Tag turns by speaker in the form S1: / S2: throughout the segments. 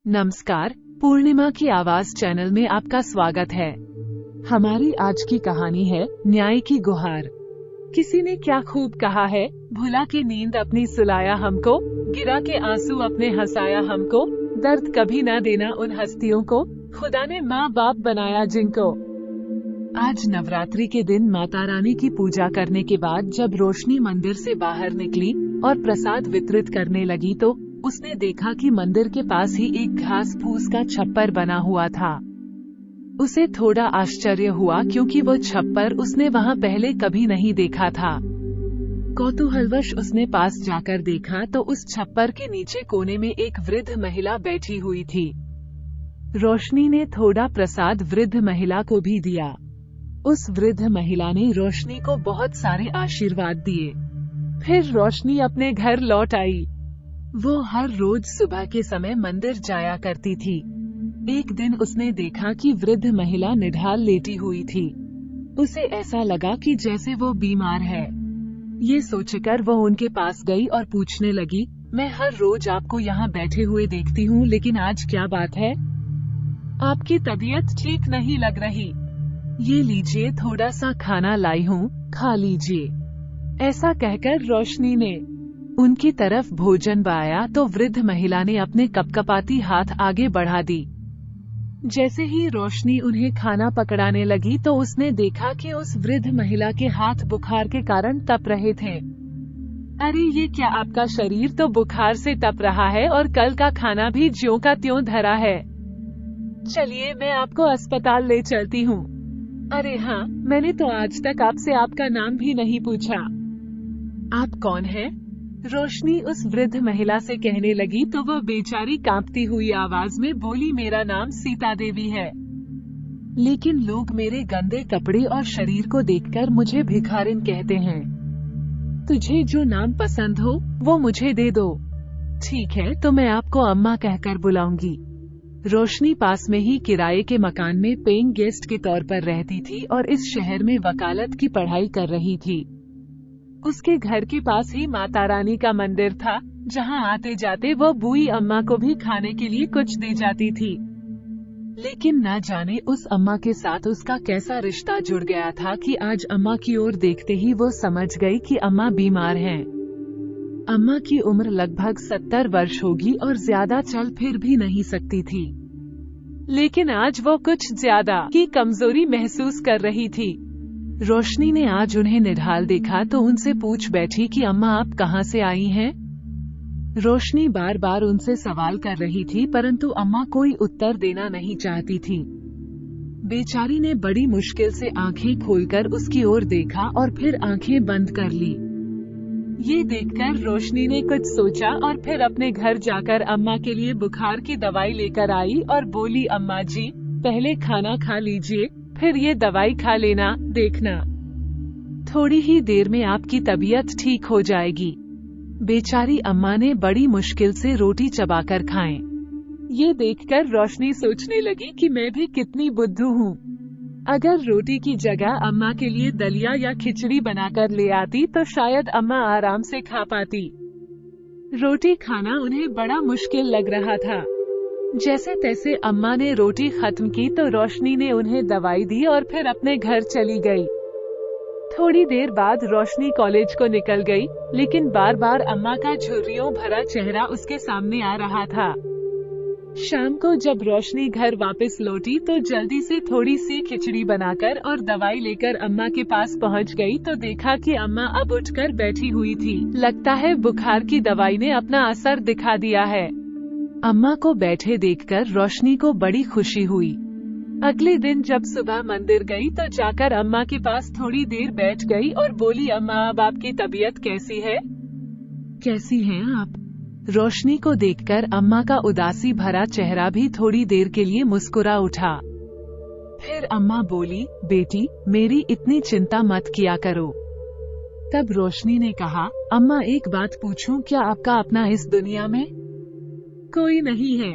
S1: नमस्कार, पूर्णिमा की आवाज चैनल में आपका स्वागत है। हमारी आज की कहानी है न्याय की गुहार। किसी ने क्या खूब कहा है, भुला के नींद अपनी सुलाया हमको, गिरा के आंसू अपने हंसाया हमको, दर्द कभी न देना उन हस्तियों को, खुदा ने माँ बाप बनाया जिनको। आज नवरात्रि के दिन माता रानी की पूजा करने के बाद जब रोशनी मंदिर से बाहर निकली और प्रसाद वितरित करने लगी तो उसने देखा कि मंदिर के पास ही एक घास फूस का छप्पर बना हुआ था। उसे थोड़ा आश्चर्य हुआ क्योंकि वो छप्पर उसने वहाँ पहले कभी नहीं देखा था। कौतूहलवश उसने पास जाकर देखा तो उस छप्पर के नीचे कोने में एक वृद्ध महिला बैठी हुई थी। रोशनी ने थोड़ा प्रसाद वृद्ध महिला को भी दिया। उस वृद्ध महिला ने रोशनी को बहुत सारे आशीर्वाद दिए। फिर रोशनी अपने घर लौट आई। वो हर रोज सुबह के समय मंदिर जाया करती थी। एक दिन उसने देखा कि वृद्ध महिला निढाल लेटी हुई थी। उसे ऐसा लगा कि जैसे वो बीमार है। ये सोचकर वो उनके पास गई और पूछने लगी, मैं हर रोज आपको यहाँ बैठे हुए देखती हूँ, लेकिन आज क्या बात है? आपकी तबीयत ठीक नहीं लग रही। ये लीजिए, थोड़ा सा खाना लाई हूँ, खा लीजिए। ऐसा कहकर रोशनी ने उनकी तरफ भोजन बाया तो वृद्ध महिला ने अपने कपकपाती हाथ आगे बढ़ा दी। जैसे ही रोशनी उन्हें खाना पकड़ाने लगी तो उसने देखा कि उस वृद्ध महिला के हाथ बुखार के कारण तप रहे थे। अरे ये क्या, आपका शरीर तो बुखार से तप रहा है और कल का खाना भी ज्यों का त्यों धरा है। चलिए मैं आपको अस्पताल ले चलती हूँ। अरे हाँ, मैंने तो आज तक आपसे आपका नाम भी नहीं पूछा। आप कौन हैं? रोशनी उस वृद्ध महिला से कहने लगी तो वह बेचारी कांपती हुई आवाज में बोली, मेरा नाम सीता देवी है, लेकिन लोग मेरे गंदे कपड़े और शरीर को देखकर मुझे भिखारिन कहते हैं। तुझे जो नाम पसंद हो वो मुझे दे दो। ठीक है, तो मैं आपको अम्मा कहकर बुलाऊंगी। रोशनी पास में ही किराए के मकान में पेइंग गेस्ट के तौर पर रहती थी और इस शहर में वकालत की पढ़ाई कर रही थी। उसके घर के पास ही माता रानी का मंदिर था, जहां आते जाते वो बूई अम्मा को भी खाने के लिए कुछ दे जाती थी। लेकिन न जाने उस अम्मा के साथ उसका कैसा रिश्ता जुड़ गया था कि आज अम्मा की ओर देखते ही वो समझ गई कि अम्मा बीमार हैं। अम्मा की उम्र लगभग 70 वर्ष होगी और ज्यादा चल फिर भी नहीं सकती थी, लेकिन आज वो कुछ ज्यादा की कमजोरी महसूस कर रही थी। रोशनी ने आज उन्हें निढाल देखा तो उनसे पूछ बैठी कि अम्मा आप कहाँ से आई हैं? रोशनी बार बार उनसे सवाल कर रही थी, परंतु अम्मा कोई उत्तर देना नहीं चाहती थी। बेचारी ने बड़ी मुश्किल से आंखें खोलकर उसकी ओर देखा और फिर आंखें बंद कर ली। ये देखकर रोशनी ने कुछ सोचा और फिर अपने घर जाकर अम्मा के लिए बुखार की दवाई लेकर आई और बोली, अम्मा जी पहले खाना खा लीजिए, फिर ये दवाई खा लेना, देखना थोड़ी ही देर में आपकी तबीयत ठीक हो जाएगी। बेचारी अम्मा ने बड़ी मुश्किल से रोटी चबाकर खाएं। ये देखकर रोशनी सोचने लगी कि मैं भी कितनी बुद्धू हूँ। अगर रोटी की जगह अम्मा के लिए दलिया या खिचड़ी बनाकर ले आती तो शायद अम्मा आराम से खा पाती। रोटी खाना उन्हें बड़ा मुश्किल लग रहा था। जैसे तैसे अम्मा ने रोटी खत्म की तो रोशनी ने उन्हें दवाई दी और फिर अपने घर चली गई। थोड़ी देर बाद रोशनी कॉलेज को निकल गई, लेकिन बार बार अम्मा का झुर्रियों भरा चेहरा उसके सामने आ रहा था। शाम को जब रोशनी घर वापस लौटी तो जल्दी से थोड़ी सी खिचड़ी बनाकर और दवाई लेकर अम्मा के पास पहुंच गई तो देखा कि अम्मा अब उठकर बैठी हुई थी। लगता है बुखार की दवाई ने अपना असर दिखा दिया है। अम्मा को बैठे देखकर रोशनी को बड़ी खुशी हुई। अगले दिन जब सुबह मंदिर गई तो जाकर अम्मा के पास थोड़ी देर बैठ गई और बोली, अम्मा अब आपकी तबीयत कैसी है? कैसी हैं आप? रोशनी को देखकर अम्मा का उदासी भरा चेहरा भी थोड़ी देर के लिए मुस्कुरा उठा। फिर अम्मा बोली, बेटी मेरी इतनी चिंता मत किया करो। तब रोशनी ने कहा, अम्मा एक बात पूछूं, क्या आपका अपना इस दुनिया में कोई नहीं है?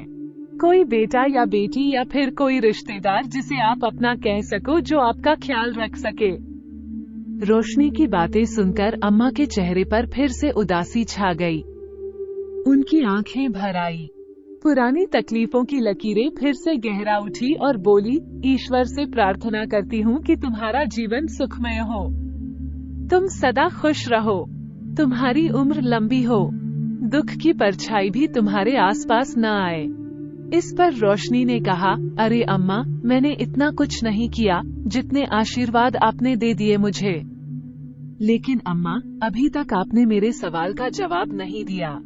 S1: कोई बेटा या बेटी या फिर कोई रिश्तेदार जिसे आप अपना कह सको, जो आपका ख्याल रख सके? रोशनी की बातें सुनकर अम्मा के चेहरे पर फिर से उदासी छा गई। उनकी आंखें भर आई। पुरानी तकलीफों की लकीरें फिर से गहरा उठी और बोली, ईश्वर से प्रार्थना करती हूँ कि तुम्हारा जीवन सुखमय हो, तुम सदा खुश रहो, तुम्हारी उम्र लंबी हो, दुख की परछाई भी तुम्हारे आसपास न आए। इस पर रोशनी ने कहा, अरे अम्मा, मैंने इतना कुछ नहीं किया जितने आशीर्वाद आपने दे दिए मुझे। लेकिन अम्मा, अभी तक आपने मेरे सवाल का जवाब नहीं दिया।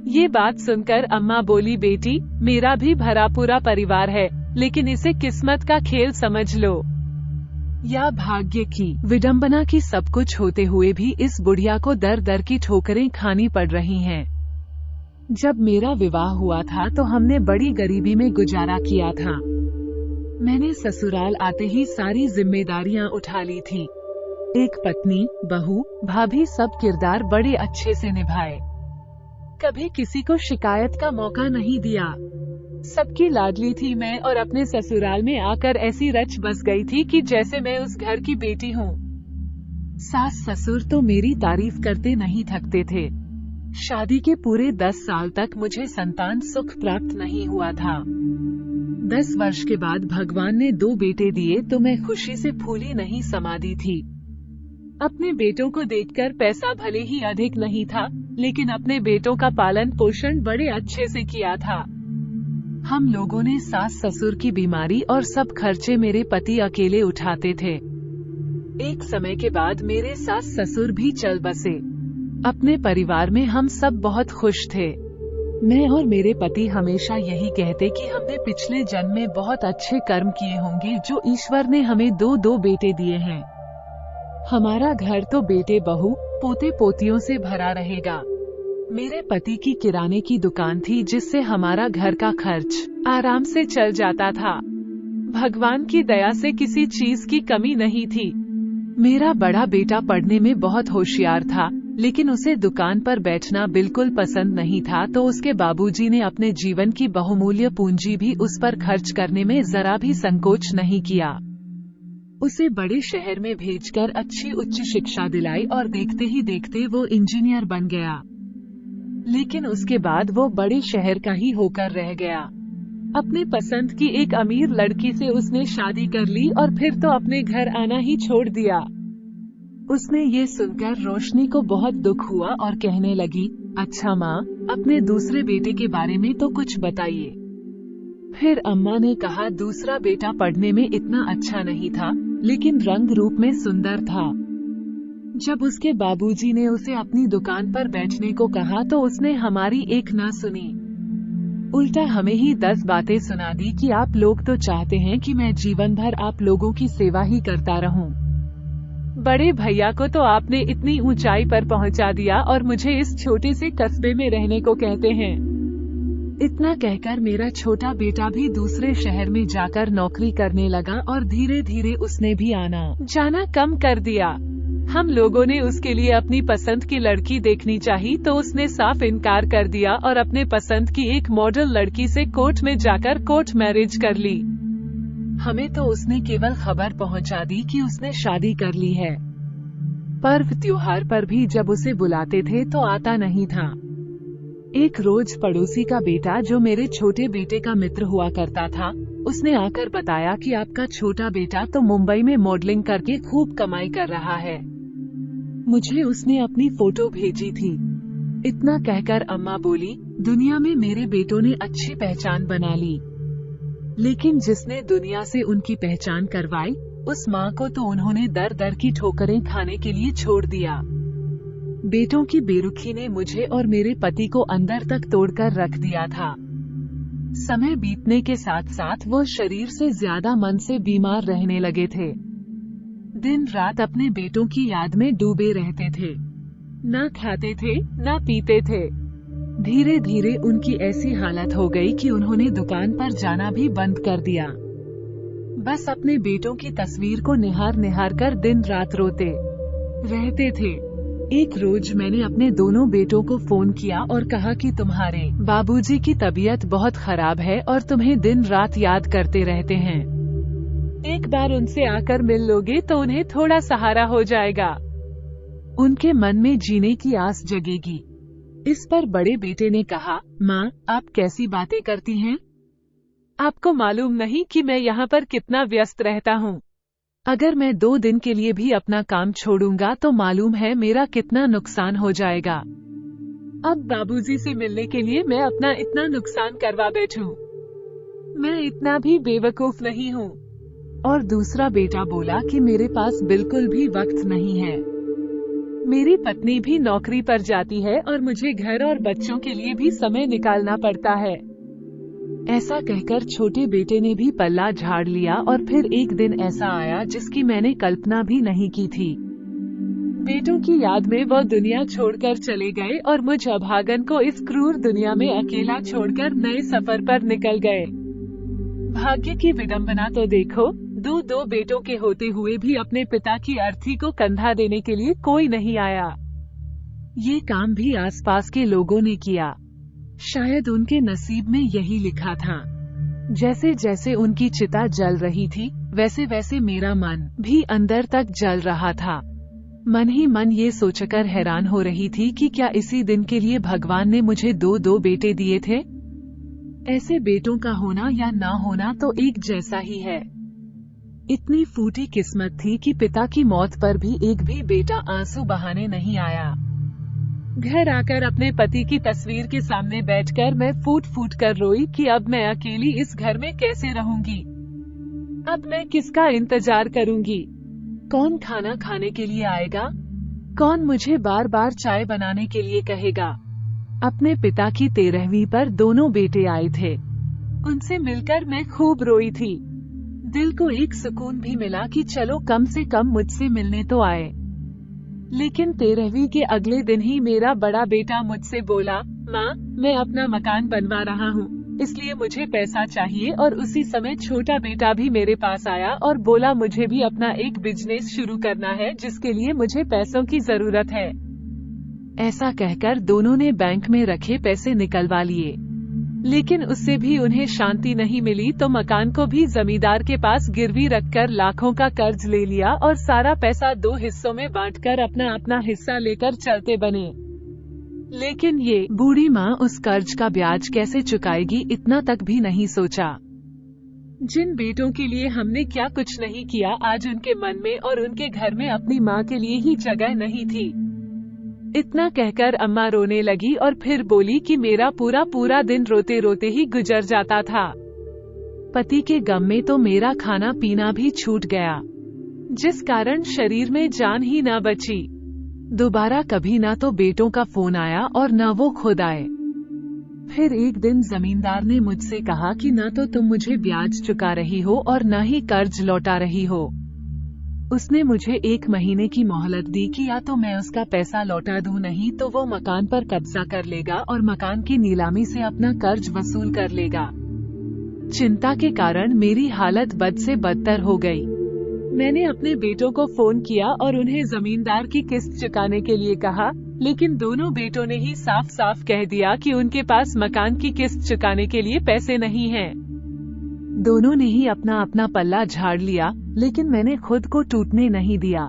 S1: ये बात सुनकर अम्मा बोली, बेटी, मेरा भी भरा पूरा परिवार है, लेकिन इसे किस्मत का खेल समझ लो या भाग्य की विडंबना की सब कुछ होते हुए भी इस बुढ़िया को दर दर की ठोकरें खानी पड़ रही हैं। जब मेरा विवाह हुआ था तो हमने बड़ी गरीबी में गुजारा किया था। मैंने ससुराल आते ही सारी जिम्मेदारियां उठा ली थी। एक पत्नी, बहू, भाभी सब किरदार बड़े अच्छे से निभाए। कभी किसी को शिकायत का मौका नहीं दिया। सबकी लाडली थी मैं और अपने ससुराल में आकर ऐसी रच बस गई थी कि जैसे मैं उस घर की बेटी हूँ। सास ससुर तो मेरी तारीफ करते नहीं थकते थे। शादी के पूरे 10 साल तक मुझे संतान सुख प्राप्त नहीं हुआ था। 10 वर्ष के बाद भगवान ने 2 बेटे दिए तो मैं खुशी से फूली नहीं समाती थी। अपने बेटों को देखकर पैसा भले ही अधिक नहीं था, लेकिन अपने बेटों का पालन पोषण बड़े अच्छे से किया था। हम लोगों ने सास ससुर की बीमारी और सब खर्चे मेरे पति अकेले उठाते थे। एक समय के बाद मेरे सास ससुर भी चल बसे। अपने परिवार में हम सब बहुत खुश थे। मैं और मेरे पति हमेशा यही कहते कि हमने पिछले जन्म में बहुत अच्छे कर्म किए होंगे जो ईश्वर ने हमें 2 बेटे दिए हैं। हमारा घर तो बेटे बहू पोते पोतियों से भरा रहेगा। मेरे पति की किराने की दुकान थी जिससे हमारा घर का खर्च आराम से चल जाता था। भगवान की दया से किसी चीज की कमी नहीं थी। मेरा बड़ा बेटा पढ़ने में बहुत होशियार था, लेकिन उसे दुकान पर बैठना बिल्कुल पसंद नहीं था, तो उसके बाबूजी ने अपने जीवन की बहुमूल्य पूंजी भी उस पर खर्च करने में जरा भी संकोच नहीं किया। उसे बड़े शहर में भेजकर अच्छी उच्च शिक्षा दिलाई और देखते ही देखते वो इंजीनियर बन गया। लेकिन उसके बाद वो बड़े शहर का ही होकर रह गया। अपने पसंद की एक अमीर लड़की से उसने शादी कर ली और फिर तो अपने घर आना ही छोड़ दिया। उसने ये सुनकर रोशनी को बहुत दुख हुआ और कहने लगी, अच्छा माँ, अपने दूसरे बेटे के बारे में तो कुछ बताइए। फिर अम्मा ने कहा, दूसरा बेटा पढ़ने में इतना अच्छा नहीं था, लेकिन रंग रूप में सुंदर था। जब उसके बाबूजी ने उसे अपनी दुकान पर बैठने को कहा तो उसने हमारी एक ना सुनी, उल्टा हमें ही 10 बातें सुना दी कि आप लोग तो चाहते हैं कि मैं जीवन भर आप लोगों की सेवा ही करता रहूं। बड़े भैया को तो आपने इतनी ऊंचाई पर पहुंचा दिया और मुझे इस छोटे से कस्बे में रहने को कहते हैं। इतना कहकर मेरा छोटा बेटा भी दूसरे शहर में जाकर नौकरी करने लगा और धीरे धीरे उसने भी आना जाना कम कर दिया। हम लोगों ने उसके लिए अपनी पसंद की लड़की देखनी चाहिए तो उसने साफ इनकार कर दिया और अपने पसंद की एक मॉडल लड़की से कोर्ट में जाकर कोर्ट मैरिज कर ली। हमें तो उसने केवल खबर पहुंचा दी कि उसने शादी कर ली है। पर्व त्योहार पर भी जब उसे बुलाते थे तो आता नहीं था। एक रोज पड़ोसी का बेटा जो मेरे छोटे बेटे का मित्र हुआ करता था, उसने आकर बताया कि आपका छोटा बेटा तो मुंबई में मॉडलिंग करके खूब कमाई कर रहा है। मुझे उसने अपनी फोटो भेजी थी। इतना कहकर अम्मा बोली, दुनिया में मेरे बेटों ने अच्छी पहचान बना ली, लेकिन जिसने दुनिया से उनकी पहचान करवाई उस माँ को तो उन्होंने दर दर की ठोकरें खाने के लिए छोड़ दिया। बेटों की बेरुखी ने मुझे और मेरे पति को अंदर तक तोड़कर रख दिया था। समय बीतने के साथ साथ वो शरीर से ज्यादा मन से बीमार रहने लगे थे। दिन रात अपने बेटों की याद में डूबे रहते थे, न खाते थे न पीते थे। धीरे धीरे उनकी ऐसी हालत हो गई कि उन्होंने दुकान पर जाना भी बंद कर दिया। बस अपने बेटों की तस्वीर को निहार निहार कर दिन रात रोते रहते थे। एक रोज मैंने अपने दोनों बेटों को फोन किया और कहा कि तुम्हारे बाबूजी की तबीयत बहुत खराब है और तुम्हें दिन रात याद करते रहते हैं। एक बार उनसे आकर मिल लोगे तो उन्हें थोड़ा सहारा हो जाएगा, उनके मन में जीने की आस जगेगी। इस पर बड़े बेटे ने कहा, माँ, आप कैसी बातें करती हैं? आपको मालूम नहीं कि मैं यहाँ पर कितना व्यस्त रहता हूँ। अगर मैं 2 दिन के लिए भी अपना काम छोड़ूंगा तो मालूम है मेरा कितना नुकसान हो जाएगा। अब बाबूजी से मिलने के लिए मैं अपना इतना नुकसान करवा बैठूं। मैं इतना भी बेवकूफ नहीं हूँ। और दूसरा बेटा बोला कि मेरे पास बिल्कुल भी वक्त नहीं है। मेरी पत्नी भी नौकरी पर जाती है और मुझे घर और बच्चों के लिए भी समय निकालना पड़ता है। ऐसा कहकर छोटे बेटे ने भी पल्ला झाड़ लिया और फिर एक दिन ऐसा आया जिसकी मैंने कल्पना भी नहीं की थी। बेटों की याद में वो दुनिया छोड़कर चले गए और मुझ अभागन को इस क्रूर दुनिया में अकेला छोड़कर नए सफर पर निकल गए। भाग्य की विडंबना तो देखो, दो बेटों के होते हुए भी अपने पिता की अर्थी को कंधा देने के लिए कोई नहीं आया। ये काम भी आसपास के लोगों ने किया। शायद उनके नसीब में यही लिखा था। जैसे जैसे उनकी चिता जल रही थी, वैसे वैसे मेरा मन भी अंदर तक जल रहा था। मन ही मन ये सोचकर हैरान हो रही थी कि क्या इसी दिन के लिए भगवान ने मुझे 2 बेटे दिए थे? ऐसे बेटों का होना या ना होना तो एक जैसा ही है। इतनी फूटी किस्मत थी कि पिता की मौत पर भी एक भी बेटा आंसू बहाने नहीं आया। घर आकर अपने पति की तस्वीर के सामने बैठकर मैं फूट फूट कर रोई कि अब मैं अकेली इस घर में कैसे रहूंगी। अब मैं किसका इंतजार करूंगी? कौन खाना खाने के लिए आएगा? कौन मुझे बार बार चाय बनाने के लिए कहेगा? अपने पिता की 13वीं पर दोनों बेटे आए थे। उनसे मिलकर मैं खूब रोई थी। दिल को एक सुकून भी मिला कि चलो कम से कम मुझसे मिलने तो आए। लेकिन 13वीं के अगले दिन ही मेरा बड़ा बेटा मुझसे बोला, माँ, मैं अपना मकान बनवा रहा हूँ, इसलिए मुझे पैसा चाहिए। और उसी समय छोटा बेटा भी मेरे पास आया और बोला मुझे भी अपना एक बिजनेस शुरू करना है जिसके लिए मुझे पैसों की जरूरत है। ऐसा कहकर दोनों ने बैंक में रखे पैसे निकलवा लिए। लेकिन उससे भी उन्हें शांति नहीं मिली तो मकान को भी जमींदार के पास गिरवी रखकर लाखों का कर्ज ले लिया और सारा पैसा 2 हिस्सों में बांटकर अपना अपना हिस्सा लेकर चलते बने। लेकिन ये बूढ़ी माँ उस कर्ज का ब्याज कैसे चुकाएगी इतना तक भी नहीं सोचा। जिन बेटों के लिए हमने क्या कुछ नहीं किया, आज उनके मन में और उनके घर में अपनी माँ के लिए ही जगह नहीं थी। इतना कहकर अम्मा रोने लगी और फिर बोली कि मेरा पूरा दिन रोते रोते ही गुजर जाता था। पति के गम में तो मेरा खाना पीना भी छूट गया, जिस कारण शरीर में जान ही ना बची। दोबारा कभी ना तो बेटों का फोन आया और न वो खुद आए। फिर एक दिन जमींदार ने मुझसे कहा कि न तो तुम मुझे ब्याज चुका रही हो और न ही कर्ज लौटा रही हो। उसने मुझे 1 महीने की मोहलत दी कि या तो मैं उसका पैसा लौटा दूं, नहीं तो वो मकान पर कब्जा कर लेगा और मकान की नीलामी से अपना कर्ज वसूल कर लेगा। चिंता के कारण मेरी हालत बद से बदतर हो गई। मैंने अपने बेटों को फोन किया और उन्हें जमींदार की किस्त चुकाने के लिए कहा, लेकिन दोनों बेटों ने ही साफ साफ कह दिया कि उनके पास मकान की किस्त चुकाने के लिए पैसे नहीं हैं। दोनों ने ही अपना अपना पल्ला झाड़ लिया, लेकिन मैंने खुद को टूटने नहीं दिया।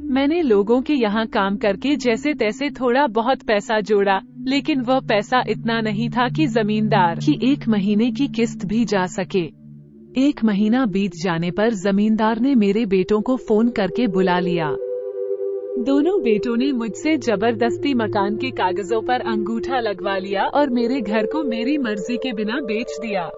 S1: मैंने लोगों के यहाँ काम करके जैसे तैसे थोड़ा बहुत पैसा जोड़ा, लेकिन वह पैसा इतना नहीं था कि जमींदार की 1 महीने की किस्त भी जा सके। 1 महीना बीत जाने पर जमींदार ने मेरे बेटों को फोन करके बुला लिया। दोनों बेटों ने मुझसे जबरदस्ती मकान के कागजों पर अंगूठा लगवा लिया और मेरे घर को मेरी मर्जी के बिना बेच दिया।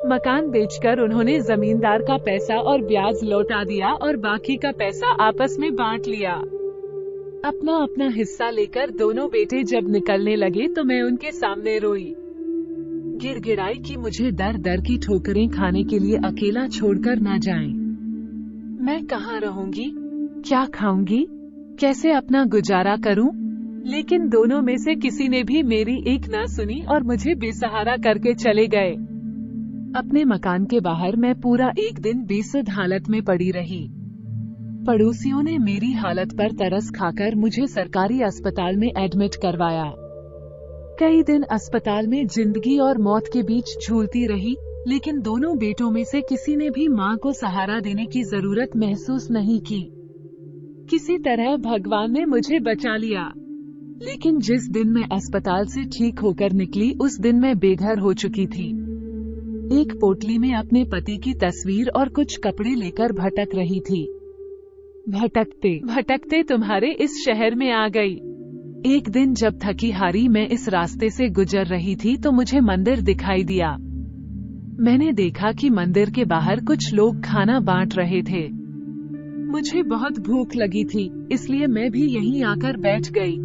S1: मकान बेचकर उन्होंने जमींदार का पैसा और ब्याज लौटा दिया और बाकी का पैसा आपस में बांट लिया। अपना अपना हिस्सा लेकर दोनों बेटे जब निकलने लगे तो मैं उनके सामने रोई, गिड़गिड़ाई कि मुझे दर दर की ठोकरें खाने के लिए अकेला छोड़कर ना जाएं। मैं कहाँ रहूंगी, क्या खाऊंगी, कैसे अपना गुजारा करूं? लेकिन दोनों में से किसी ने भी मेरी एक ना सुनी और मुझे बेसहारा करके चले गए। अपने मकान के बाहर मैं पूरा एक दिन बेसुध हालत में पड़ी रही। पड़ोसियों ने मेरी हालत पर तरस खाकर मुझे सरकारी अस्पताल में एडमिट करवाया। कई दिन अस्पताल में जिंदगी और मौत के बीच झूलती रही, लेकिन दोनों बेटों में से किसी ने भी माँ को सहारा देने की जरूरत महसूस नहीं की। किसी तरह भगवान ने मुझे बचा लिया। लेकिन जिस दिन मैं अस्पताल से ठीक होकर निकली उस दिन मैं बेघर हो चुकी थी। एक पोटली में अपने पति की तस्वीर और कुछ कपड़े लेकर भटक रही थी। भटकते भटकते तुम्हारे इस शहर में आ गई। एक दिन जब थकी हारी मैं इस रास्ते से गुजर रही थी तो मुझे मंदिर दिखाई दिया। मैंने देखा कि मंदिर के बाहर कुछ लोग खाना बांट रहे थे। मुझे बहुत भूख लगी थी, इसलिए मैं भी यहीं आकर बैठ गई।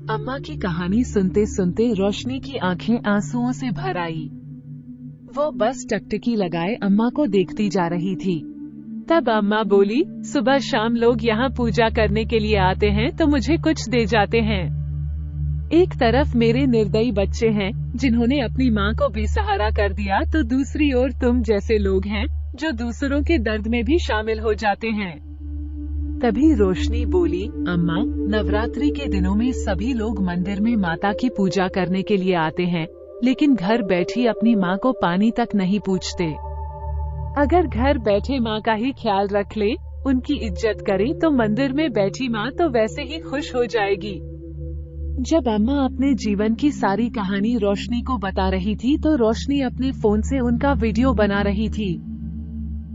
S1: अम्मा की कहानी सुनते सुनते रोशनी की आंखें आंसुओं से भर आई। वो बस टकटकी लगाए अम्मा को देखती जा रही थी। तब अम्मा बोली, सुबह शाम लोग यहाँ पूजा करने के लिए आते हैं तो मुझे कुछ दे जाते हैं। एक तरफ मेरे निर्दयी बच्चे हैं जिन्होंने अपनी माँ को बेसहारा कर दिया, तो दूसरी ओर तुम जैसे लोग हैं जो दूसरों के दर्द में भी शामिल हो जाते हैं। तभी रोशनी बोली, अम्मा, नवरात्रि के दिनों में सभी लोग मंदिर में माता की पूजा करने के लिए आते हैं, लेकिन घर बैठी अपनी माँ को पानी तक नहीं पूछते। अगर घर बैठे माँ का ही ख्याल रख ले, उनकी इज्जत करे, तो मंदिर में बैठी माँ तो वैसे ही खुश हो जाएगी। जब अम्मा अपने जीवन की सारी कहानी रोशनी को बता रही थी तो रोशनी अपने फोन से उनका वीडियो बना रही थी।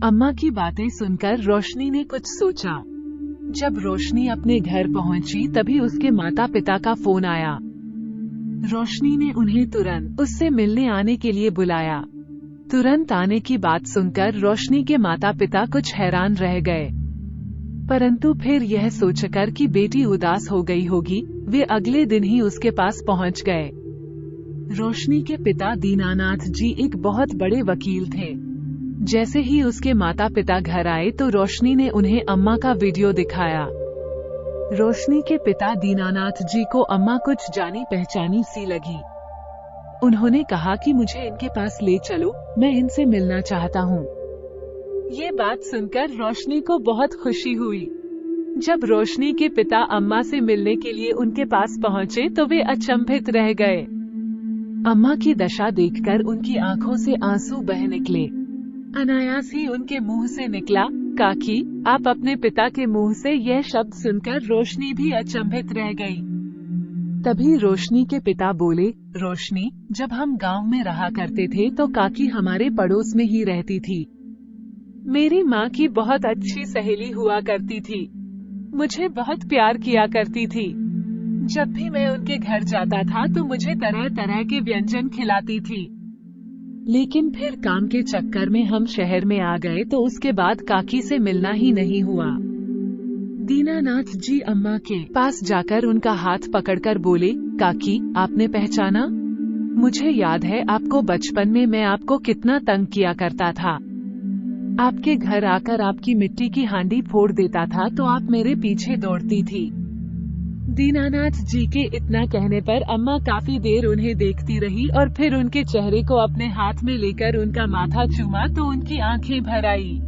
S1: अम्मा की बातें सुनकर रोशनी ने कुछ सोचा। जब रोशनी अपने घर पहुंची तभी उसके माता पिता का फोन आया। रोशनी ने उन्हें तुरंत उससे मिलने आने के लिए बुलाया। तुरंत आने की बात सुनकर रोशनी के माता पिता कुछ हैरान रह गए, परंतु फिर यह सोचकर कि बेटी उदास हो गई होगी, वे अगले दिन ही उसके पास पहुंच गए। रोशनी के पिता दीनानाथ जी एक बहुत बड़े वकील थे। जैसे ही उसके माता पिता घर आए तो रोशनी ने उन्हें अम्मा का वीडियो दिखाया। रोशनी के पिता दीनानाथ जी को अम्मा कुछ जानी पहचानी सी लगी। उन्होंने कहा कि मुझे इनके पास ले चलो, मैं इनसे मिलना चाहता हूँ। ये बात सुनकर रोशनी को बहुत खुशी हुई। जब रोशनी के पिता अम्मा से मिलने के लिए उनके पास पहुँचे तो वे अचंभित रह गए। अम्मा की दशा देखकर उनकी आंखों से आंसू बह निकले। अनायास ही उनके मुंह से निकला, काकी, आप अपने पिता के मुंह से यह शब्द सुनकर रोशनी भी अचंभित रह गई। तभी रोशनी के पिता बोले, रोशनी, जब हम गांव में रहा करते थे तो काकी हमारे पड़ोस में ही रहती थी। मेरी माँ की बहुत अच्छी सहेली हुआ करती थी, मुझे बहुत प्यार किया करती थी। जब भी मैं उनके घर जाता था तो मुझे तरह तरह के व्यंजन खिलाती थी। लेकिन फिर काम के चक्कर में हम शहर में आ गए तो उसके बाद काकी से मिलना ही नहीं हुआ। दीनानाथ जी अम्मा के पास जाकर उनका हाथ पकड़कर बोले, काकी, आपने पहचाना? मुझे याद है आपको बचपन में मैं आपको कितना तंग किया करता था। आपके घर आकर आपकी मिट्टी की हांडी फोड़ देता था तो आप मेरे पीछे दौड़ती थी। दीनानाथ जी के इतना कहने पर अम्मा काफी देर उन्हें देखती रही और फिर उनके चेहरे को अपने हाथ में लेकर उनका माथा चूमा तो उनकी आंखें भर आई।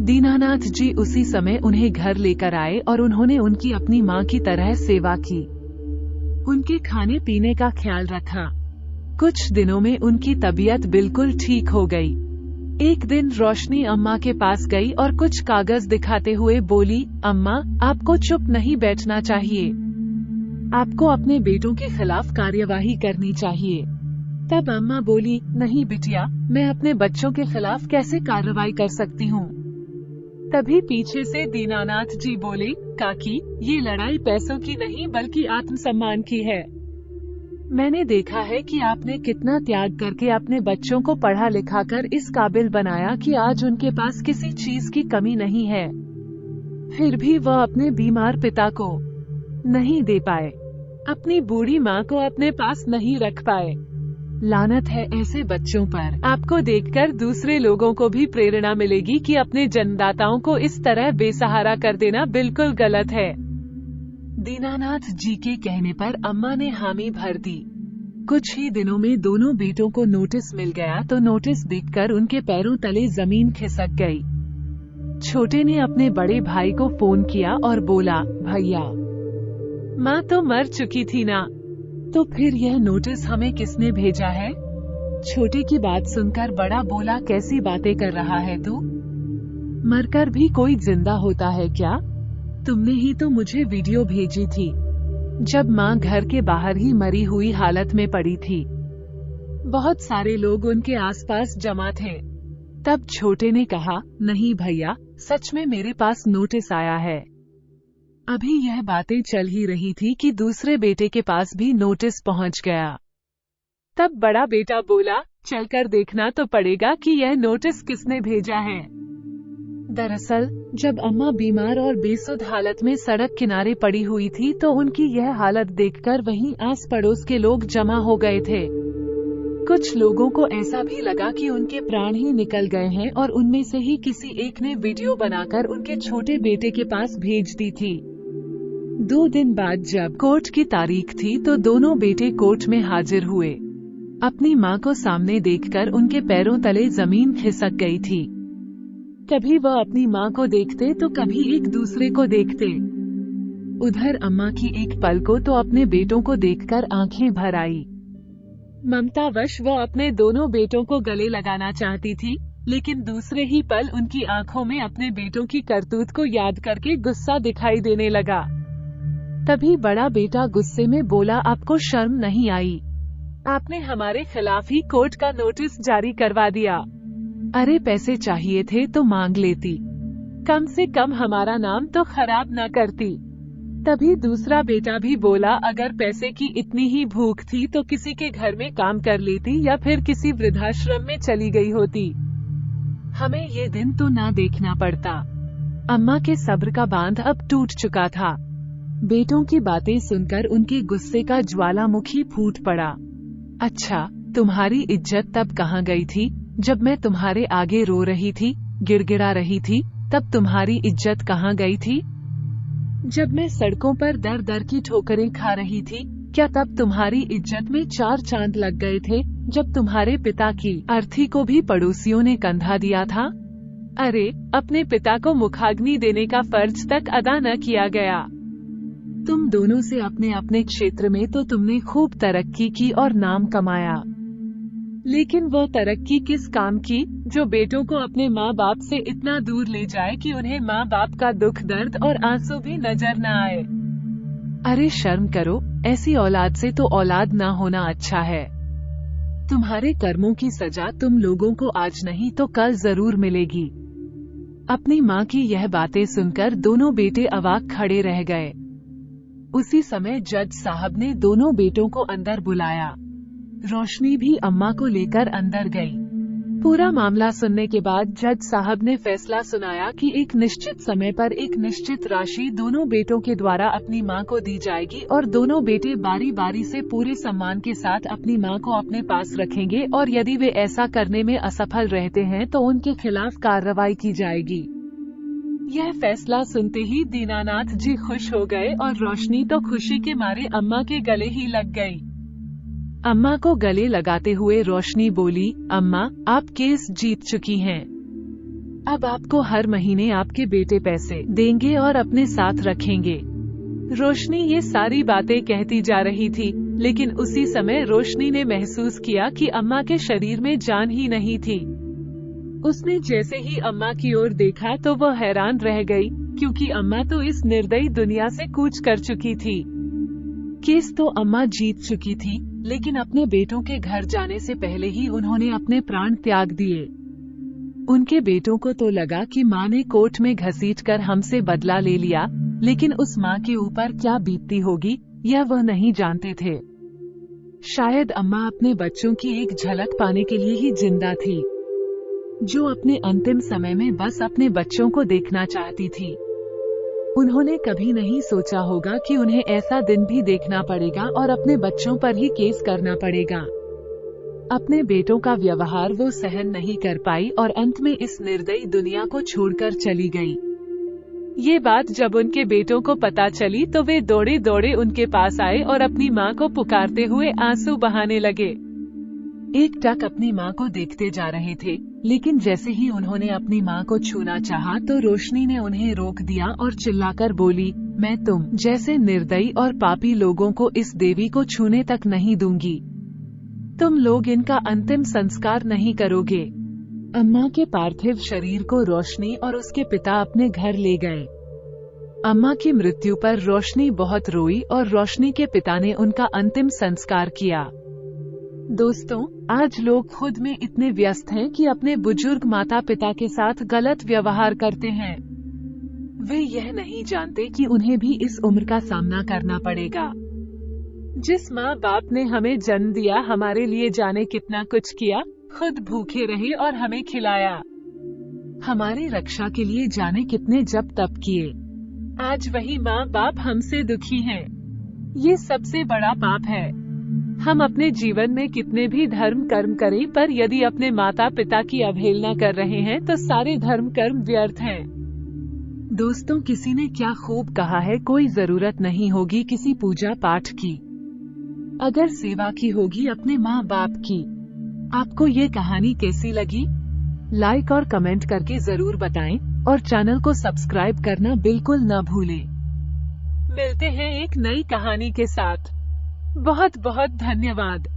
S1: दीनानाथ जी उसी समय उन्हें घर लेकर आए और उन्होंने उनकी अपनी माँ की तरह सेवा की। उनके खाने पीने का ख्याल रखा। कुछ दिनों में उनकी तबीयत बिल्कुल ठीक हो गई। एक दिन रोशनी अम्मा के पास गई और कुछ कागज दिखाते हुए बोली, अम्मा, आपको चुप नहीं बैठना चाहिए। आपको अपने बेटों के खिलाफ कार्यवाही करनी चाहिए। तब अम्मा बोली, नहीं बिटिया, मैं अपने बच्चों के खिलाफ कैसे कार्रवाई कर सकती हूँ। तभी पीछे से दीनानाथ जी बोले, काकी, ये लड़ाई पैसों की नहीं बल्कि आत्मसम्मान की है। मैंने देखा है कि आपने कितना त्याग करके अपने बच्चों को पढ़ा लिखा कर इस काबिल बनाया कि आज उनके पास किसी चीज की कमी नहीं है। फिर भी वह अपने बीमार पिता को नहीं दे पाए, अपनी बूढ़ी माँ को अपने पास नहीं रख पाए। लानत है ऐसे बच्चों पर। आपको देखकर दूसरे लोगों को भी प्रेरणा मिलेगी कि अपने जन्मदाताओं को इस तरह बेसहारा कर देना बिल्कुल गलत है। दीनानाथ जी के कहने पर अम्मा ने हामी भर दी। कुछ ही दिनों में दोनों बेटों को नोटिस मिल गया तो नोटिस देखकर उनके पैरों तले जमीन खिसक गई। छोटे ने अपने बड़े भाई को फोन किया और बोला, भैया, माँ तो मर चुकी थी ना, तो फिर यह नोटिस हमें किसने भेजा है? छोटे की बात सुनकर बड़ा बोला, कैसी बातें कर रहा है तू? मरकर भी कोई जिंदा होता है क्या? तुमने ही तो मुझे वीडियो भेजी थी। जब माँ घर के बाहर ही मरी हुई हालत में पड़ी थी। बहुत सारे लोग उनके आसपास जमा थे। तब छोटे ने कहा, नहीं भैया, सच में मेरे पास नोटिस आया है। अभी यह बातें चल ही रही थी कि दूसरे बेटे के पास भी नोटिस पहुंच गया। तब बड़ा बेटा बोला, चलकर देखना तो पड़ेगा कि यह नोटिस किसने भेजा है। दरअसल जब अम्मा बीमार और बेसुध हालत में सड़क किनारे पड़ी हुई थी तो उनकी यह हालत देखकर वहीं आस पड़ोस के लोग जमा हो गए थे। कुछ लोगों को ऐसा भी लगा कि उनके प्राण ही निकल गए हैं और उनमें से ही किसी एक ने वीडियो बनाकर उनके छोटे बेटे के पास भेज दी थी। 2 दिन बाद जब कोर्ट की तारीख थी तो दोनों बेटे कोर्ट में हाजिर हुए। अपनी माँ को सामने देखकर उनके पैरों तले जमीन खिसक गई थी। कभी वह अपनी माँ को देखते तो कभी एक दूसरे को देखते। उधर अम्मा की एक पल को तो अपने बेटों को देखकर आंखें भर आई। ममतावश वो अपने दोनों बेटों को गले लगाना चाहती थी, लेकिन दूसरे ही पल उनकी आंखों में अपने बेटों की करतूत को याद करके गुस्सा दिखाई देने लगा। तभी बड़ा बेटा गुस्से में बोला, आपको शर्म नहीं आई? आपने हमारे खिलाफ ही कोर्ट का नोटिस जारी करवा दिया। अरे पैसे चाहिए थे तो मांग लेती, कम से कम हमारा नाम तो खराब न करती। तभी दूसरा बेटा भी बोला, अगर पैसे की इतनी ही भूख थी तो किसी के घर में काम कर लेती या फिर किसी वृद्धाश्रम में चली गई होती, हमें ये दिन तो ना देखना पड़ता। अम्मा के सब्र का बांध अब टूट चुका था। बेटों की बातें सुनकर उनके गुस्से का ज्वालामुखी फूट पड़ा। अच्छा, तुम्हारी इज्जत तब कहाँ गई थी जब मैं तुम्हारे आगे रो रही थी, गिड़गिड़ा रही थी, तब तुम्हारी इज्जत कहाँ गई थी? जब मैं सड़कों पर दर दर की ठोकरें खा रही थी, क्या तब तुम्हारी इज्जत में 4 चांद लग गए थे? जब तुम्हारे पिता की अर्थी को भी पड़ोसियों ने कंधा दिया था? अरे, अपने पिता को मुखाग्नि देने का फर्ज तक अदा न किया गया। तुम दोनों से अपने अपने क्षेत्र में तो तुमने खूब तरक्की की और नाम कमाया, लेकिन वो तरक्की किस काम की जो बेटों को अपने माँ बाप से इतना दूर ले जाए कि उन्हें माँ बाप का दुख दर्द और आंसू भी नजर न आए। अरे शर्म करो, ऐसी औलाद से तो औलाद ना होना अच्छा है। तुम्हारे कर्मों की सजा तुम लोगों को आज नहीं तो कल जरूर मिलेगी। अपनी माँ की यह बातें सुनकर दोनों बेटे अवाक खड़े रह गए। उसी समय जज साहब ने दोनों बेटों को अंदर बुलाया। रोशनी भी अम्मा को लेकर अंदर गई। पूरा मामला सुनने के बाद जज साहब ने फैसला सुनाया कि एक निश्चित समय पर एक निश्चित राशि दोनों बेटों के द्वारा अपनी मां को दी जाएगी और दोनों बेटे बारी बारी से पूरे सम्मान के साथ अपनी मां को अपने पास रखेंगे और यदि वे ऐसा करने में असफल रहते हैं तो उनके खिलाफ कार्रवाई की जाएगी। यह फैसला सुनते ही दीनानाथ जी खुश हो गए और रोशनी तो खुशी के मारे अम्मा के गले ही लग गई। अम्मा को गले लगाते हुए रोशनी बोली, अम्मा, आप केस जीत चुकी हैं। अब आपको हर महीने आपके बेटे पैसे देंगे और अपने साथ रखेंगे। रोशनी ये सारी बातें कहती जा रही थी, लेकिन उसी समय रोशनी ने महसूस किया कि अम्मा के शरीर में जान ही नहीं थी। उसने जैसे ही अम्मा की ओर देखा तो वह हैरान रह गई, क्योंकि अम्मा तो इस निर्दयी दुनिया से कूच कर चुकी थी। केस तो अम्मा जीत चुकी थी, लेकिन अपने बेटों के घर जाने से पहले ही उन्होंने अपने प्राण त्याग दिए। उनके बेटों को तो लगा कि माँ ने कोर्ट में घसीटकर हमसे बदला ले लिया, लेकिन उस माँ के ऊपर क्या बीतती होगी यह वह नहीं जानते थे। शायद अम्मा अपने बच्चों की एक झलक पाने के लिए ही जिंदा थी, जो अपने अंतिम समय में बस अपने बच्चों को देखना चाहती थी। उन्होंने कभी नहीं सोचा होगा कि उन्हें ऐसा दिन भी देखना पड़ेगा और अपने बच्चों पर ही केस करना पड़ेगा। अपने बेटों का व्यवहार वो सहन नहीं कर पाई और अंत में इस निर्दयी दुनिया को छोड़कर चली गई। ये बात जब उनके बेटों को पता चली तो वे दौड़े दौड़े उनके पास आए और अपनी माँ को पुकारते हुए आंसू बहाने लगे। एक टक अपनी माँ को देखते जा रहे थे, लेकिन जैसे ही उन्होंने अपनी माँ को छूना चाहा तो रोशनी ने उन्हें रोक दिया और चिल्लाकर बोली, मैं तुम जैसे निर्दयी और पापी लोगों को इस देवी को छूने तक नहीं दूंगी। तुम लोग इनका अंतिम संस्कार नहीं करोगे। अम्मा के पार्थिव शरीर को रोशनी और उसके पिता अपने घर ले गए। अम्मा की मृत्यु पर रोशनी बहुत रोई और रोशनी के पिता ने उनका अंतिम संस्कार किया। दोस्तों, आज लोग खुद में इतने व्यस्त हैं कि अपने बुजुर्ग माता पिता के साथ गलत व्यवहार करते हैं। वे यह नहीं जानते कि उन्हें भी इस उम्र का सामना करना पड़ेगा। जिस माँ बाप ने हमें जन्म दिया, हमारे लिए जाने कितना कुछ किया, खुद भूखे रहे और हमें खिलाया, हमारी रक्षा के लिए जाने कितने जप तप किए, आज वही माँ बाप हमसे दुखी हैं। ये सबसे बड़ा पाप है। हम अपने जीवन में कितने भी धर्म कर्म करें, पर यदि अपने माता पिता की अवहेलना कर रहे हैं तो सारे धर्म कर्म व्यर्थ हैं। दोस्तों, किसी ने क्या खूब कहा है, कोई जरूरत नहीं होगी किसी पूजा पाठ की, अगर सेवा की होगी अपने माँ बाप की। आपको ये कहानी कैसी लगी? लाइक और कमेंट करके जरूर बताएं और चैनल को सब्सक्राइब करना बिल्कुल न भूलें। मिलते हैं एक नई कहानी के साथ। बहुत बहुत धन्यवाद।